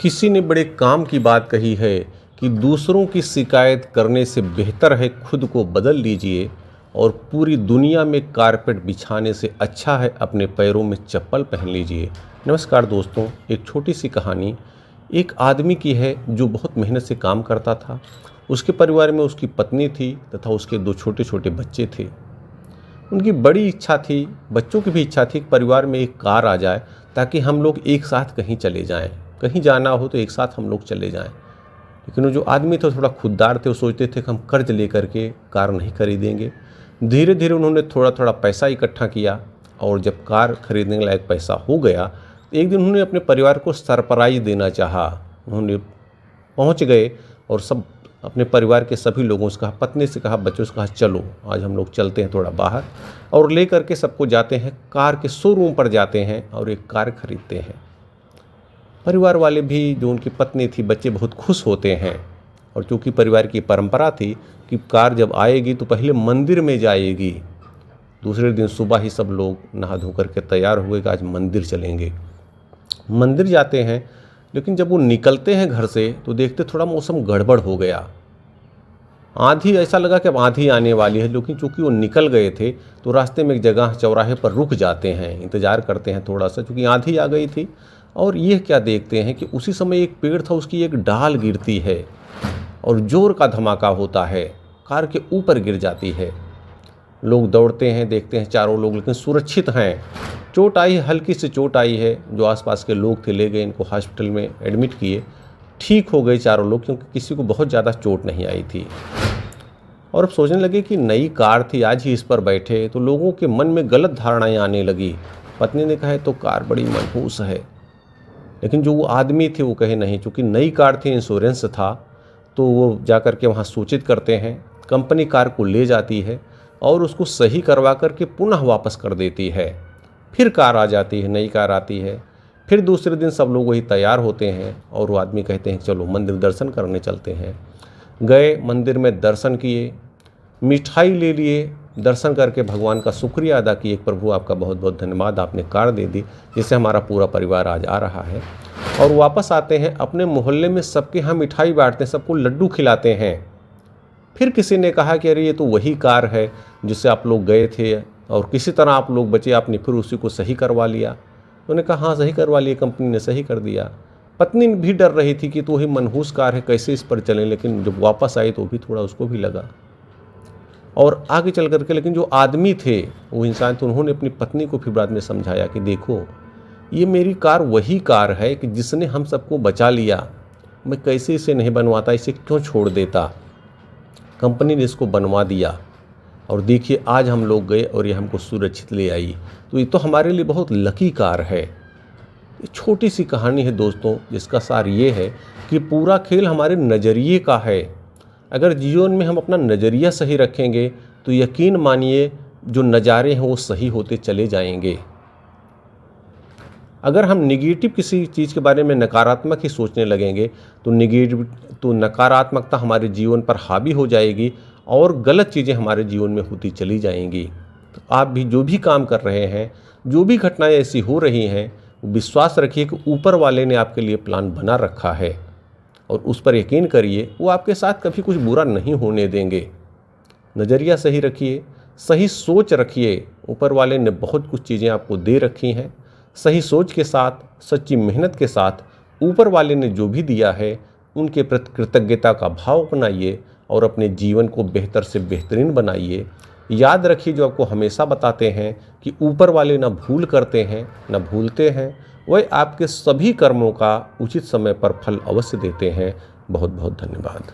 किसी ने बड़े काम की बात कही है कि दूसरों की शिकायत करने से बेहतर है खुद को बदल लीजिए और पूरी दुनिया में कारपेट बिछाने से अच्छा है अपने पैरों में चप्पल पहन लीजिए। नमस्कार दोस्तों, एक छोटी सी कहानी एक आदमी की है जो बहुत मेहनत से काम करता था। उसके परिवार में उसकी पत्नी थी तथा उसके दो छोटे छोटे बच्चे थे। उनकी बड़ी इच्छा थी, बच्चों की भी इच्छा थी कि परिवार में एक कार आ जाए ताकि हम लोग एक साथ कहीं चले जाएं, कहीं जाना हो तो एक साथ हम लोग चले जाएं। लेकिन वो जो आदमी थे थोड़ा खुददार थे, वो सोचते थे कि हम कर्ज लेकर के कार नहीं खरीदेंगे। धीरे धीरे उन्होंने थोड़ा थोड़ा पैसा इकट्ठा किया और जब कार खरीदने के लायक पैसा हो गया तो एक दिन उन्होंने अपने परिवार को सरप्राइज़ देना चाहा। उन्होंने पहुंच गए और सब अपने परिवार के सभी लोगों से कहा, पत्नी से कहा, बच्चों से कहा, चलो आज हम लोग चलते हैं थोड़ा बाहर, और ले करके सबको जाते हैं कार के शोरूम पर जाते हैं और एक कार खरीदते हैं। परिवार वाले भी, जो उनकी पत्नी थी, बच्चे बहुत खुश होते हैं। और चूँकि परिवार की परंपरा थी कि कार जब आएगी तो पहले मंदिर में जाएगी। दूसरे दिन सुबह ही सब लोग नहा धो करके तैयार हुए कि आज मंदिर चलेंगे। मंदिर जाते हैं, लेकिन जब वो निकलते हैं घर से तो देखते थोड़ा मौसम गड़बड़ हो गया। आंधी, ऐसा लगा कि अब आंधी आने वाली है। लेकिन चूँकि वो निकल गए थे तो रास्ते में एक जगह चौराहे पर रुक जाते हैं, इंतज़ार करते हैं थोड़ा सा, चूँकि आंधी आ गई थी। और ये क्या देखते हैं कि उसी समय एक पेड़ था, उसकी एक डाल गिरती है और ज़ोर का धमाका होता है, कार के ऊपर गिर जाती है। लोग दौड़ते हैं, देखते हैं चारों लोग, लेकिन सुरक्षित हैं। चोट आई, हल्की सी चोट आई है। जो आसपास के लोग थे ले गए इनको हॉस्पिटल में एडमिट किए। ठीक हो गए चारों लोग, क्योंकि किसी को बहुत ज़्यादा चोट नहीं आई थी। और अब सोचने लगे कि नई कार थी, आज ही इस पर बैठे, तो लोगों के मन में गलत धारणाएं आने लगी। पत्नी ने कहा तो कार बड़ी मनहूस है, लेकिन जो वो आदमी थे वो कहे नहीं, चूँकि नई कार थी, इंश्योरेंस था, तो वो जा कर के वहाँ सूचित करते हैं। कंपनी कार को ले जाती है और उसको सही करवा करके पुनः वापस कर देती है। फिर कार आ जाती है, नई कार आती है। फिर दूसरे दिन सब लोग वही तैयार होते हैं और वो आदमी कहते हैं चलो मंदिर दर्शन करने चलते हैं। गए, मंदिर में दर्शन किए, मिठाई ले लिए, दर्शन करके भगवान का शुक्रिया अदा किए, प्रभु आपका बहुत बहुत धन्यवाद, आपने कार दे दी जिससे हमारा पूरा परिवार आज आ रहा है। और वापस आते हैं, अपने मोहल्ले में सबके यहाँ मिठाई बांटते हैं, सबको लड्डू खिलाते हैं। फिर किसी ने कहा कि अरे ये तो वही कार है जिससे आप लोग गए थे और किसी तरह आप लोग बचे, आपने फिर उसी को सही करवा लिया। उन्होंने कहा हाँ, सही करवा लिया, कंपनी ने सही कर दिया। पत्नी भी डर रही थी कि तो वही मनहूस कार है, कैसे इस पर चलें, लेकिन जब वापस आई तो भी थोड़ा उसको भी लगा और आगे चल करके। लेकिन जो आदमी थे, वो इंसान, तो उन्होंने अपनी पत्नी को फिर बाद में समझाया कि देखो ये मेरी कार वही कार है कि जिसने हम सबको बचा लिया, मैं कैसे इसे नहीं बनवाता, इसे क्यों छोड़ देता। कंपनी ने इसको बनवा दिया और देखिए आज हम लोग गए और ये हमको सुरक्षित ले आई, तो ये तो हमारे लिए बहुत लकी कार है। ये छोटी सी कहानी है दोस्तों, जिसका सार ये है कि पूरा खेल हमारे नज़रिए का है। अगर जीवन में हम अपना नज़रिया सही रखेंगे तो यकीन मानिए जो नज़ारे हैं वो सही होते चले जाएंगे। अगर हम निगेटिव किसी चीज़ के बारे में नकारात्मक ही सोचने लगेंगे तो नकारात्मकता हमारे जीवन पर हावी हो जाएगी और गलत चीज़ें हमारे जीवन में होती चली जाएंगी। तो आप भी जो भी काम कर रहे हैं, जो भी घटनाएं ऐसी हो रही हैं, विश्वास रखिए कि ऊपर वाले ने आपके लिए प्लान बना रखा है और उस पर यकीन करिए, वो आपके साथ कभी कुछ बुरा नहीं होने देंगे। नज़रिया सही रखिए, सही सोच रखिए। ऊपर वाले ने बहुत कुछ चीज़ें आपको दे रखी हैं। सही सोच के साथ, सच्ची मेहनत के साथ ऊपर वाले ने जो भी दिया है उनके प्रति कृतज्ञता का भाव अपनाइए और अपने जीवन को बेहतर से बेहतरीन बनाइए। याद रखिए, जो आपको हमेशा बताते हैं कि ऊपर वाले ना भूल करते हैं ना भूलते हैं, वह आपके सभी कर्मों का उचित समय पर फल अवश्य देते हैं। बहुत बहुत धन्यवाद।